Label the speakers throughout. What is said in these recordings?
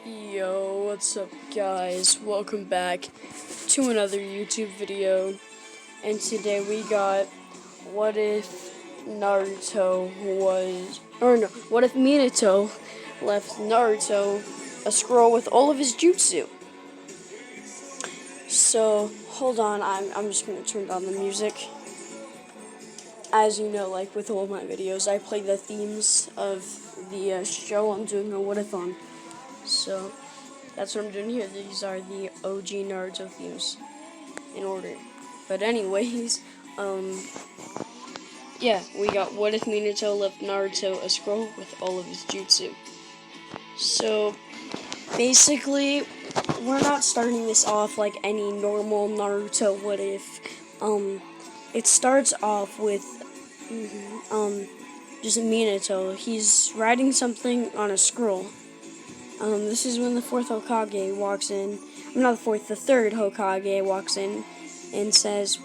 Speaker 1: Yo, what's up guys? Welcome back to another YouTube video. And today we got what if Naruto was, or no, what if Minato left Naruto a scroll with all of his jutsu? So, hold on, I'm just gonna turn down the music. As you know, like with all of my videos, I play the themes of the show I'm doing a what if on. So, that's what I'm doing here. These are the OG Naruto themes in order. But anyways, yeah, we got what if Minato left Naruto a scroll with all of his jutsu. So, basically, we're not starting this off like any normal Naruto what if. It starts off with, just Minato. He's writing something on a scroll. This is when the fourth Hokage walks in. Not the fourth, the third Hokage walks in and says,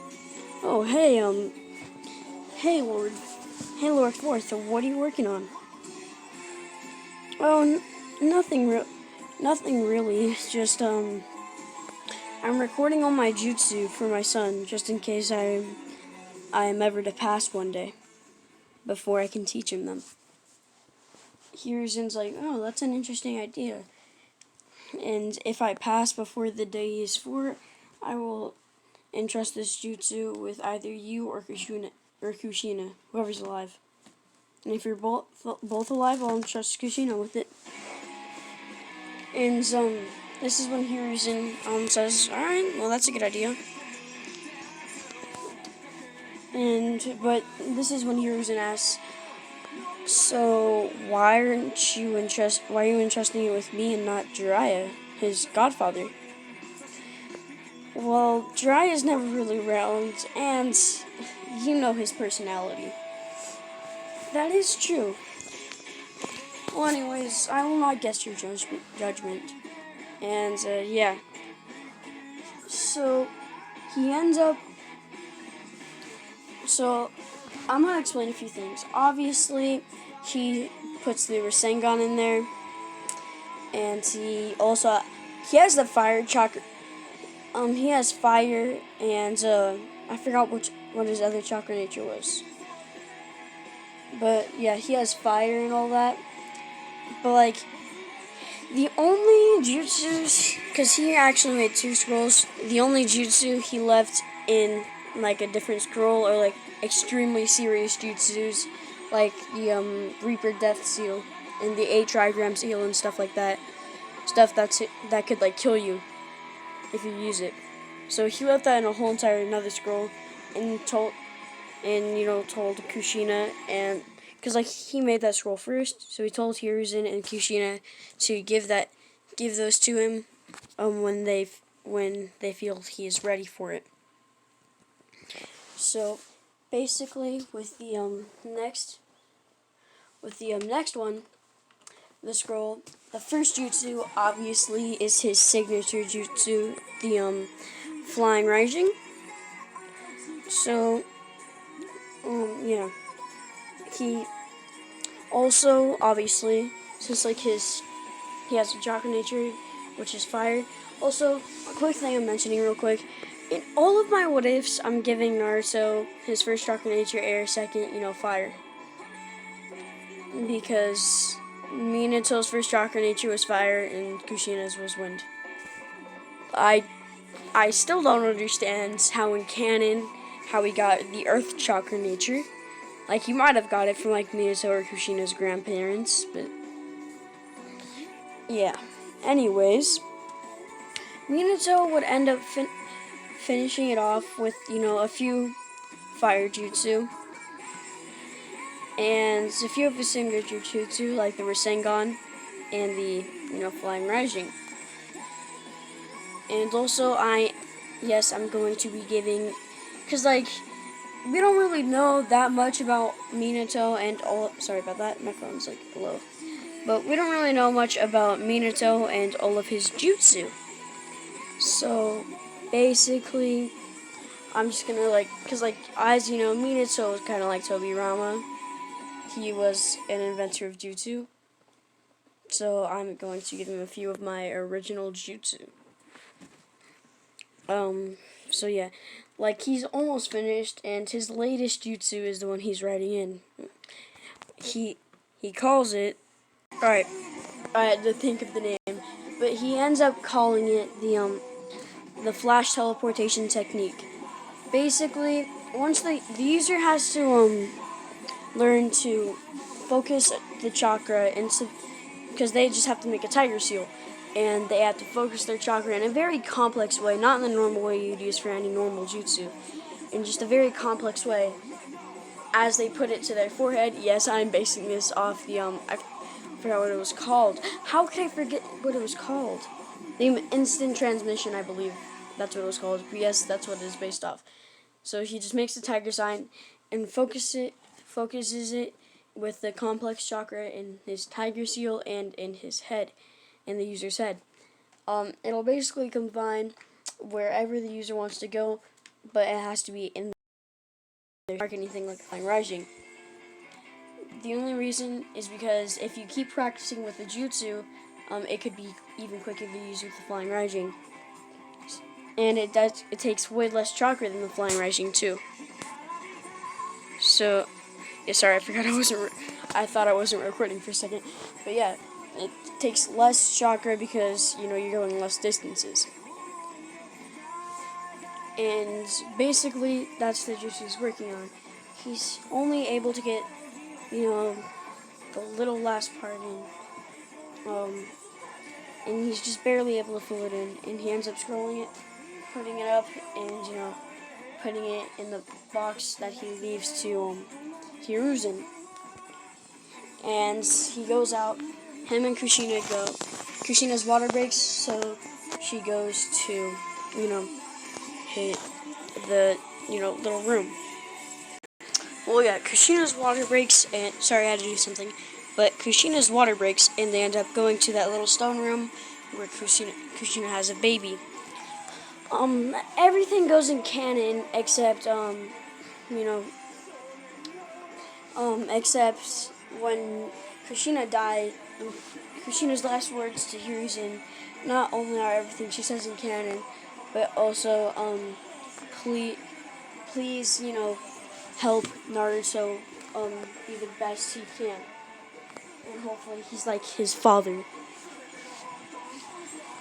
Speaker 1: "Oh, hey, Lord Fourth, what are you working on?" "Oh, nothing really. Just I'm recording all my jutsu for my son, just in case I am ever to pass one day, before I can teach him them." Hiruzen's like, "Oh, that's an interesting idea. And if I pass before the day is for, I will entrust this jutsu with either you or Kushina, whoever's alive. And if you're both alive, I'll entrust Kushina with it." And this is when Hiruzen says, "All right, well that's a good idea." But this is when Hiruzen asks, "So why are you entrusting it with me and not Jiraiya, his godfather?" "Well, Jiraiya's never really around, and you know his personality." "That is true. Well, anyways, I will not guess your judgment." And, yeah. So, he ends up... So, I'm going to explain a few things. Obviously, he puts the Rasengan in there, and he has the fire chakra. He has fire, and, I forgot what his other chakra nature was. But, yeah, he has fire and all that. But, like, the only jutsus, because he actually made 2 scrolls, the only jutsu he left in, like, a different scroll are, like, extremely serious jutsus, like the, Reaper Death Seal, and the 8 Trigram Seal and stuff like that. Stuff that could, like, kill you if you use it. So he left that in a whole entire another scroll, and told Kushina, and because like he made that scroll first, so he told Hiruzen and Kushina to give those to him when they feel he is ready for it. So basically, with the next one, the scroll, the first jutsu obviously is his signature jutsu, the Flying Rising. So yeah. He also, obviously, since like he has a chakra nature, which is fire. Also, a quick thing I'm mentioning real quick. In all of my what ifs, I'm giving Naruto his first chakra nature air, second, fire. Because Minato's first chakra nature was fire and Kushina's was wind. I still don't understand how in canon how he got the earth chakra nature. Like, he might have got it from, like, Minato or Kushina's grandparents, but... yeah. Anyways, Minato would end up finishing it off with, a few fire jutsu. And a few of his signature jutsu, like the Rasengan and the, Flying Rising. And also, I'm going to be giving... because, like... we don't really know that much about Minato and all... sorry about that, my phone's like low. But we don't really know much about Minato and all of his jutsu. So, basically, I'm just gonna because as you know, Minato was kind of like Tobirama. He was an inventor of jutsu. So I'm going to give him a few of my original jutsu. So yeah, like he's almost finished, and his latest jutsu is the one he's writing in. He calls it. All right, I had to think of the name, but he ends up calling it the flash teleportation technique. Basically, once the user has to learn to focus the chakra into, because they just have to make a tiger seal, and they have to focus their chakra in a very complex way, not in the normal way you'd use for any normal jutsu, in just a very complex way. As they put it to their forehead, yes, I'm basing this off the I forgot what it was called. How could I forget what it was called? The instant transmission, I believe that's what it was called. But yes, that's what it is based off. So he just makes the tiger sign and focuses it with the complex chakra in his tiger seal and in his head, in the user's head. It'll basically combine wherever the user wants to go, but it has to be in their anything like flying rising. The only reason is because if you keep practicing with the jutsu, it could be even quicker to use with the flying rising. And it takes way less chakra than the flying rising too. So, yeah, sorry, I forgot I thought I wasn't recording for a second. But yeah, it takes less chakra because, you're going less distances. And basically, that's the jutsu he's working on. He's only able to get, the little last part in. And he's just barely able to fill it in. And he ends up scrolling it, putting it up, and, putting it in the box that he leaves to Hiruzen. And he goes out. Him and Kushina go. Kushina's water breaks, so she goes to, hit the, little room. Well, yeah, Kushina's water breaks, and sorry, I had to do something. But Kushina's water breaks, and they end up going to that little stone room where Kushina has a baby. Everything goes in canon except, except when Kushina died, Kushina's last words to Hiruzen not only are everything she says in canon, but also, please, help Naruto, be the best he can. And hopefully he's like his father.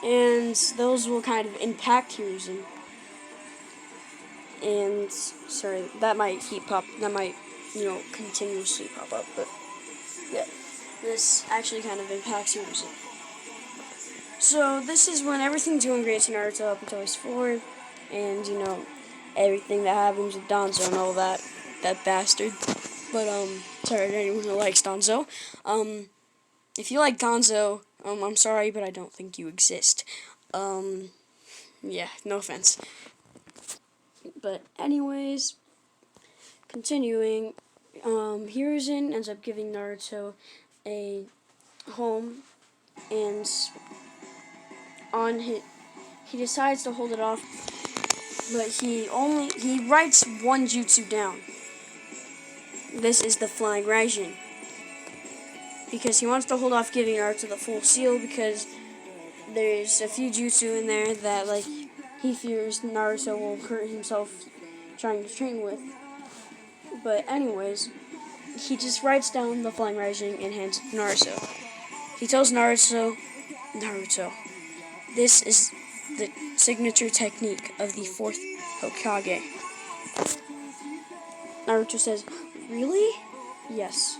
Speaker 1: And those will kind of impact Hiruzen. And, sorry, that might continuously pop up, but, yeah. This actually kind of impacts Hiruzen. So, this is when everything's going great to Naruto up until he's 4, and, everything that happens with Danzo and all that bastard. But, sorry to anyone who likes Danzo. If you like Danzo, I'm sorry, but I don't think you exist. Yeah, no offense. But anyways, continuing, Hiruzen ends up giving Naruto a home, and he decides to hold it off, but he writes one jutsu down. This is the Flying Raijin, because he wants to hold off giving Naruto the full seal, because there's a few jutsu in there that, like, he fears Naruto will hurt himself trying to train with. But anyways, he just writes down the Flying Raijin and hands it to Naruto. He tells Naruto, this is the signature technique of the 4th Hokage. Naruto says, really? Yes.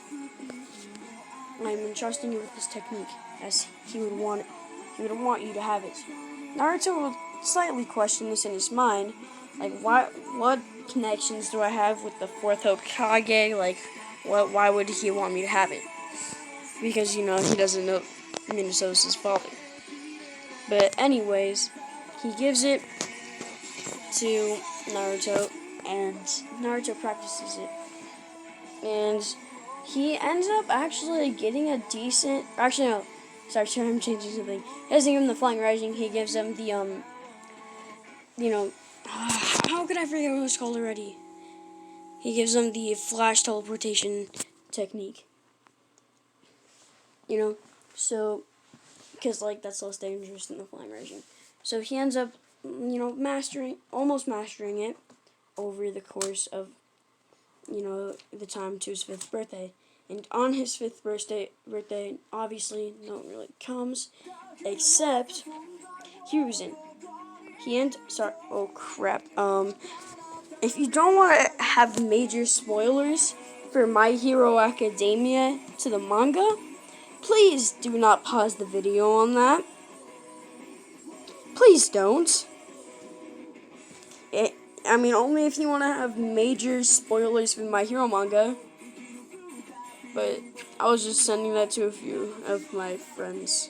Speaker 1: I am entrusting you with this technique, as he would want you to have it. Naruto will slightly question this in his mind, like, what connections do I have with the 4th Hokage? Like, why would he want me to have it? Because, he doesn't know Minato's his father. But anyways, he gives it to Naruto, and Naruto practices it. And he ends up actually getting a decent... Actually, no. Sorry, I'm changing something. He doesn't give him the Flying Raijin. He gives him the, how could I forget what it was called already? He gives him the flash teleportation technique. So, because like that's less dangerous than the flying regime. So he ends up, almost mastering it over the course of, the time to his 5th birthday. And on his 5th birthday, obviously, no one really comes, except Hiruzen. Oh crap. If you don't want to have major spoilers for My Hero Academia to the manga, please do not pause the video on that. Please don't. Only if you want to have major spoilers for My Hero manga. But I was just sending that to a few of my friends.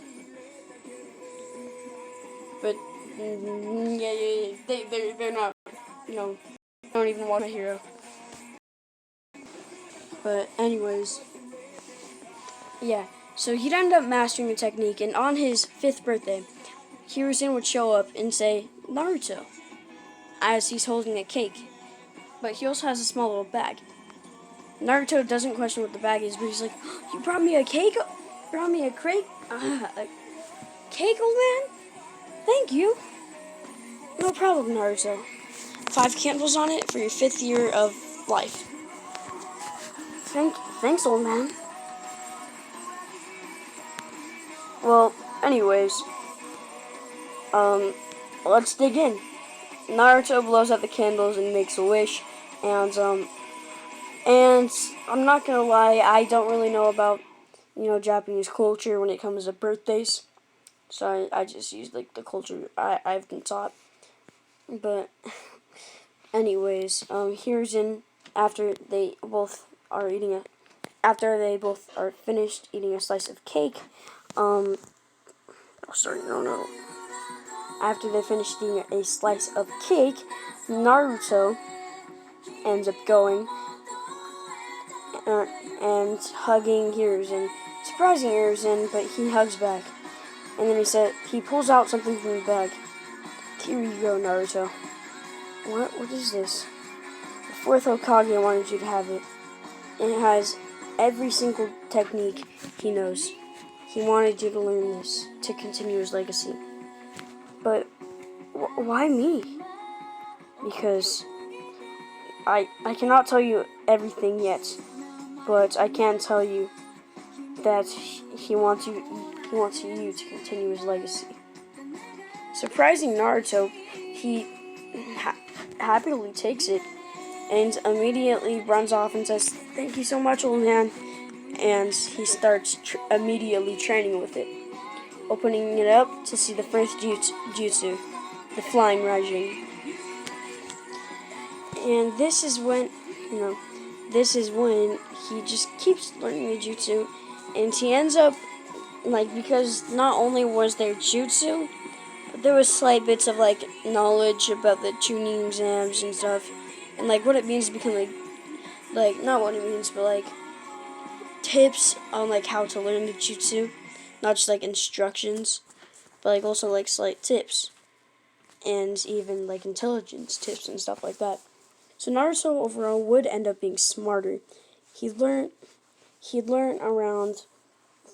Speaker 1: But they're not, don't even watch My Hero. But anyways, yeah. So he'd end up mastering the technique, and on his 5th birthday, Hiruzen would show up and say, Naruto, as he's holding a cake. But he also has a small little bag. Naruto doesn't question what the bag is, but he's like, you brought me a cake? Brought me a crate? A cake, old man? Thank you. No problem, Naruto. 5 candles on it for your 5th year of life. Thanks, old man. Well, anyways, let's dig in. Naruto blows out the candles and makes a wish, and I'm not gonna lie, I don't really know about, Japanese culture when it comes to birthdays, so I just use, the culture I've been taught. But, anyways, Hiruzen, after they both are finished eating a slice of cake, After they finish eating a slice of cake, Naruto ends up going and hugging Hiruzen, surprising Hiruzen, but he hugs back. And then he pulls out something from the bag. Here you go, Naruto. What is this? The 4th Hokage wanted you to have it. And it has every single technique he knows. He wanted you to learn this to continue his legacy. But why me? Because I cannot tell you everything yet, but I can tell you that he wants you to continue his legacy. Surprising Naruto, he happily takes it and immediately runs off and says, "Thank you so much, old man." And he starts immediately training with it, opening it up to see the first jutsu, the flying regime. And this is when he just keeps learning the jutsu, and he ends up, because not only was there jutsu, but there was slight bits of, knowledge about the tuning exams and stuff, and, what it means to become, not what it means, but, tips on, how to learn the jutsu. Not just, instructions, but, also, slight tips. And even, intelligence tips and stuff like that. So Naruto overall would end up being smarter. He'd learn around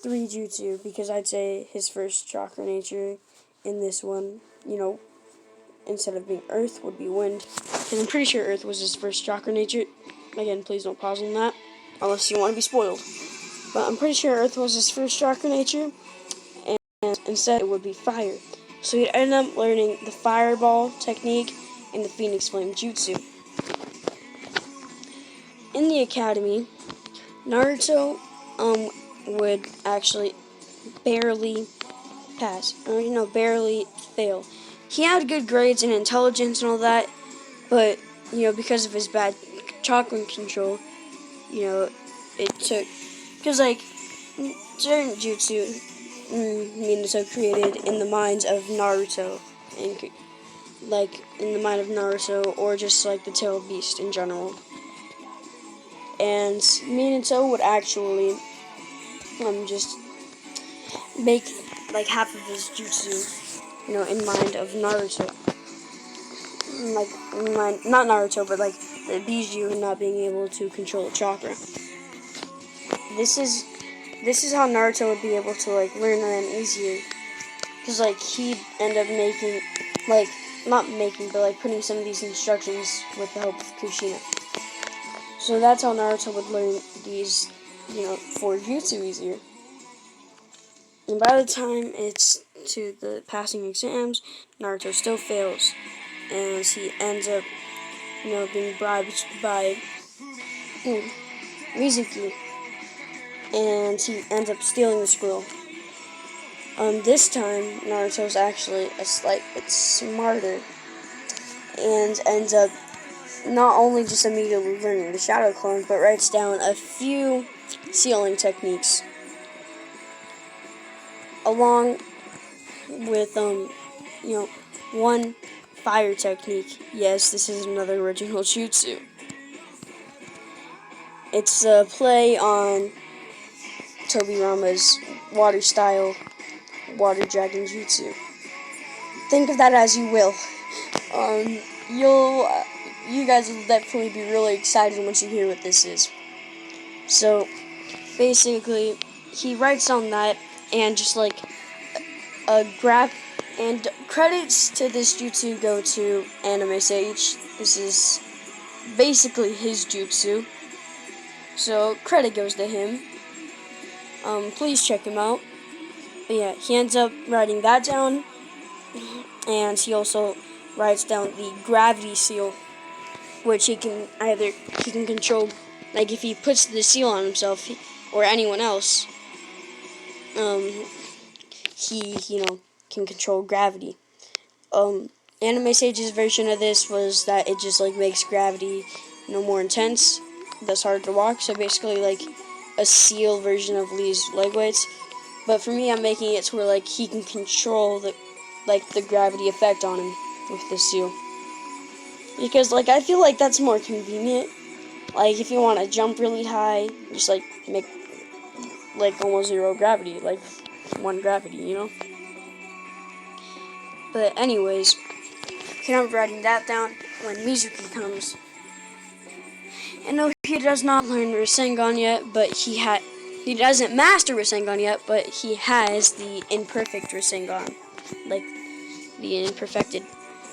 Speaker 1: 3 jutsu, because I'd say his first chakra nature in this one, instead of being earth, would be wind. And I'm pretty sure earth was his first chakra nature. Again, please don't pause on that, unless you want to be spoiled. But I'm pretty sure earth was his first chakra nature, and instead it would be fire. So he'd end up learning the fireball technique and the phoenix flame jutsu. In the academy, Naruto would actually barely pass, or barely fail. He had good grades in intelligence and all that, but because of his bad chakra control, it took, because certain jutsu Minato created in the minds of Naruto, and in the mind of Naruto, or just the tail beast in general. And Minato would actually just make half of his jutsu, in mind of Naruto. Not Naruto, but the Biju not being able to control chakra. This this is how Naruto would be able to like learn them easier, because like he'd end up making, like not making, but like putting some of these instructions with the help of Kushina. So that's how Naruto would learn these, 4 jutsu easier. And by the time it's to the passing exams, Naruto still fails, and he ends up, being bribed by Mizuki, and he ends up stealing the scroll. This time, Naruto's actually a slight bit smarter, and ends up not only just immediately learning the shadow clone, but writes down a few sealing techniques, along with, one fire technique. Yes, this is another original jutsu. It's a play on Tobirama's water style, water dragon jutsu. Think of that as you will. You guys will definitely be really excited once you hear what this is. So, basically, he writes on that, and just like a grab, and credits to this jutsu go to Anime Sage. This is basically his jutsu, so credit goes to him. Please check him out. But yeah, he ends up writing that down, and he also writes down the gravity seal, which he can control. Like if he puts the seal on himself or anyone else, he can control gravity. Anime Sage's version of this was that it just like makes gravity more intense, thus harder to walk. So basically like a seal version of Lee's leg weights. But for me, I'm making it to where like he can control the gravity effect on him with the seal. Because like I feel like that's more convenient. Like if you want to jump really high, just like make like almost 0 gravity, like 1 gravity, But anyways, I'm writing that down when Mizuki comes. And no, he does not learn Rasengan yet, but he doesn't master Rasengan yet, but he has the imperfect Rasengan, like the imperfected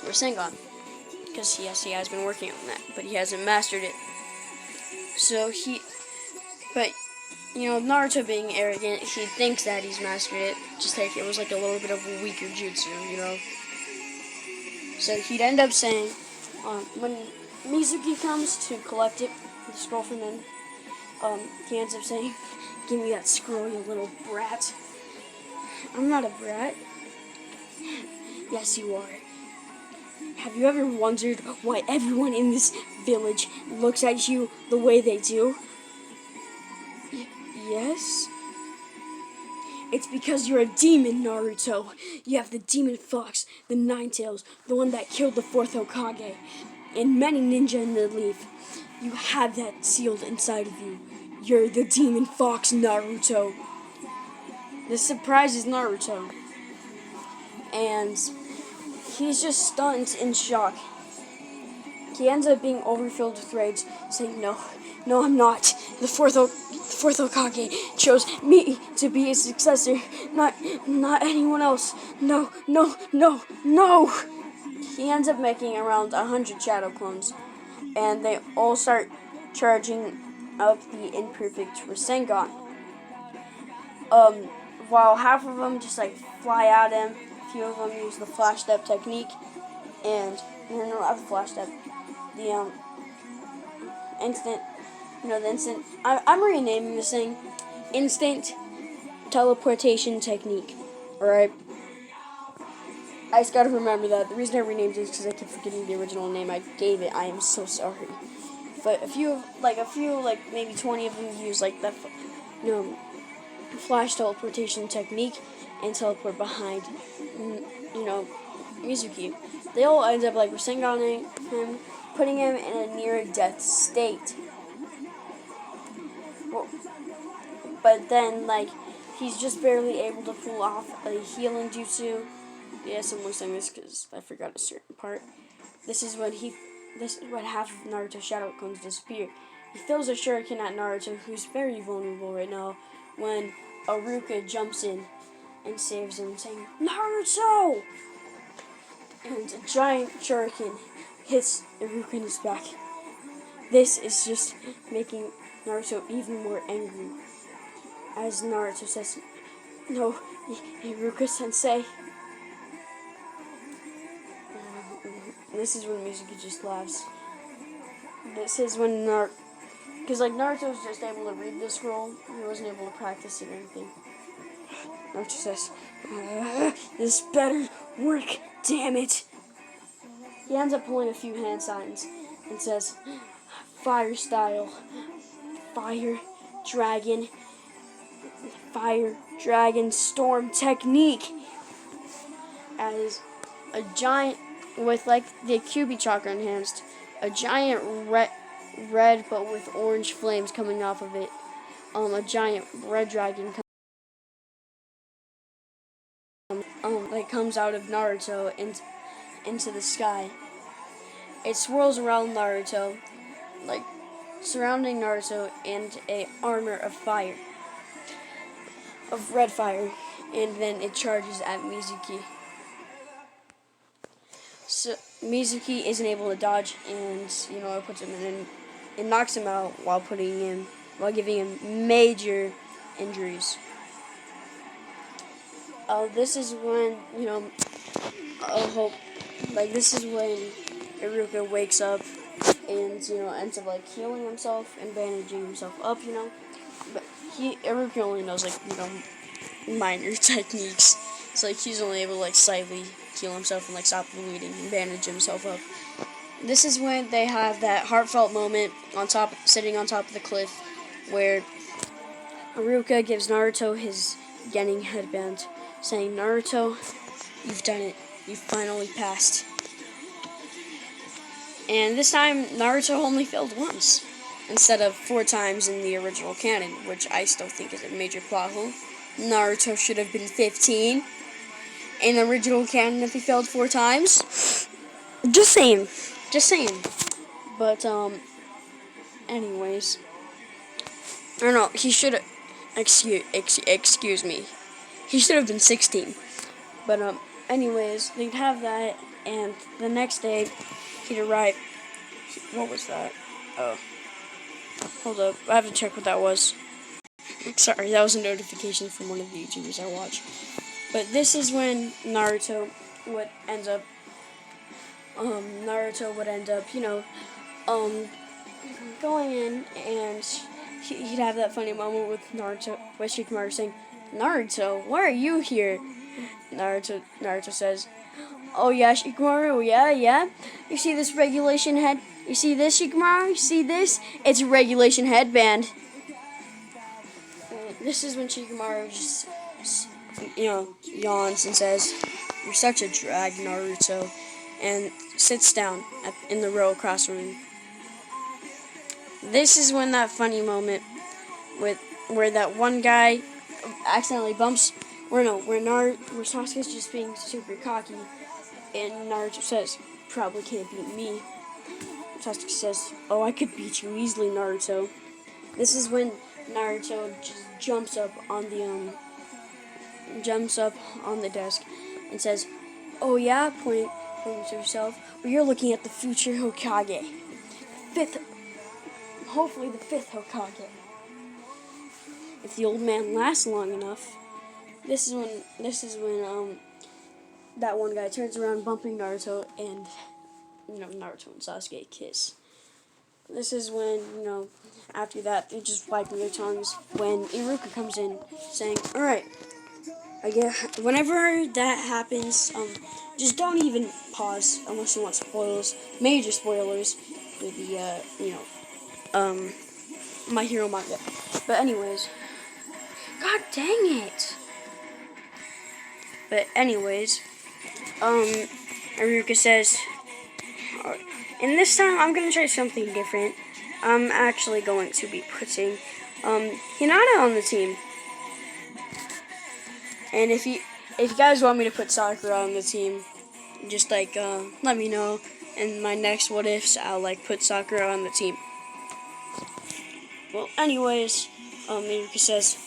Speaker 1: Rasengan, because he has been working on that, but he hasn't mastered it. So Naruto being arrogant, he thinks that he's mastered it, just like it was like a little bit of a weaker jutsu, So he'd end up saying, when Mizuki comes to collect it, the scroll from him, he ends up saying, "Give me that scroll, you little brat." I'm not a brat. Yes, you are. Have you ever wondered why everyone in this village looks at you the way they do? Yes? It's because you're a demon, Naruto. You have the demon fox, the Ninetales, the one that killed the 4th Hokage, and many ninja in the leaf. You have that sealed inside of you. You're the demon fox, Naruto. This surprises Naruto. And he's just stunned in shock. He ends up being overfilled with rage, saying, No, I'm not. The fourth Hokage chose me to be his successor, not anyone else. No. He ends up making around 100 shadow clones, and they all start charging up the imperfect Rasengan. While half of them just like fly at him, a few of them use the flash step technique, and not the flash step, the instant, the instant. I'm renaming this thing, instant teleportation technique. All right. I just gotta remember that. The reason I renamed it is because I keep forgetting the original name I gave it. I am so sorry. But a few, maybe 20 of them use like that, flash teleportation technique and teleport behind, Mizuki. They all end up like Rasenganing him, putting him in a near death state. Well, but then he's just barely able to pull off a healing jutsu. Yes, I'm saying this because I forgot a certain part. This is when half of Naruto's shadow clones disappear. He throws a shuriken at Naruto, who's very vulnerable right now, when Iruka jumps in and saves him, saying, "Naruto!" And a giant shuriken hits Iruka in his back. This is just making Naruto even more angry. As Naruto says, "No, Iruka-sensei." This is when Mizuki just laughs. This is when because Naruto was just able to read the scroll, he wasn't able to practice it or anything. Naruto says, "This better work, damn it." He ends up pulling a few hand signs and says, "Fire style, fire dragon, storm technique." As a giant, with the QB chakra enhanced, a giant red but with orange flames coming off of it, a giant red dragon comes out of Naruto and into the sky. It swirls around Naruto, surrounding Naruto, and a armor of fire, of red fire, and then it charges at Mizuki. So Mizuki isn't able to dodge, and it puts him in, it knocks him out while giving him major injuries. This is when this is when Iruka wakes up and ends up healing himself and bandaging himself up. But Iruka only knows minor techniques. It's he's only able to slightly heal himself and stop the bleeding and bandage himself up. This is when they have that heartfelt moment sitting on top of the cliff, where Iruka gives Naruto his Genin headband, saying, "Naruto, you've done it. You've finally passed." And this time, Naruto only failed once, instead of 4 times in the original canon, which I still think is a major plot hole. Naruto should have been 15 in the original canon if he failed 4 times. Just saying. But, anyways. I don't know, he should have, excuse me. He should have been 16. But, anyways, they'd have that, and the next day, he'd arrive. What was that? Oh. Hold up, I have to check what that was. Sorry, that was a notification from one of the YouTubers I watch. But this is when Naruto would end up, going in, and he'd have that funny moment with Shikamaru saying, "Naruto, why are you here?" Naruto says, "Oh yeah, Shikamaru, yeah. You see this regulation head? You see this, Shikamaru? You see this? It's a regulation headband." This is when Shikamaru just, yawns and says, "You're such a drag, Naruto," and sits down in the row across from him. This is when that funny moment where that one guy accidentally bumps, where Sasuke's just being super cocky, and Naruto says, "Probably can't beat me." Sasuke says, "Oh, I could beat you easily, Naruto." This is when Naruto just jumps up on the desk and says, "Oh yeah," pointing to himself. "Well, you're looking at the future Hokage, hopefully the fifth Hokage. If the old man lasts long enough." This is when that one guy turns around, bumping Naruto, and Naruto and Sasuke kiss. This is when after that they just wiping their tongues when Iruka comes in, saying, "All right, I guess whenever that happens, just don't even pause unless you want spoilers, major spoilers with the My Hero manga." But anyways, god dang it. But anyways, Iruka says, and this time I'm gonna try something different. I'm actually going to be putting Hinata on the team. And if you guys want me to put Sakura on the team, just let me know. In my next what ifs, I'll put Sakura on the team. Well, anyways, Iruka says,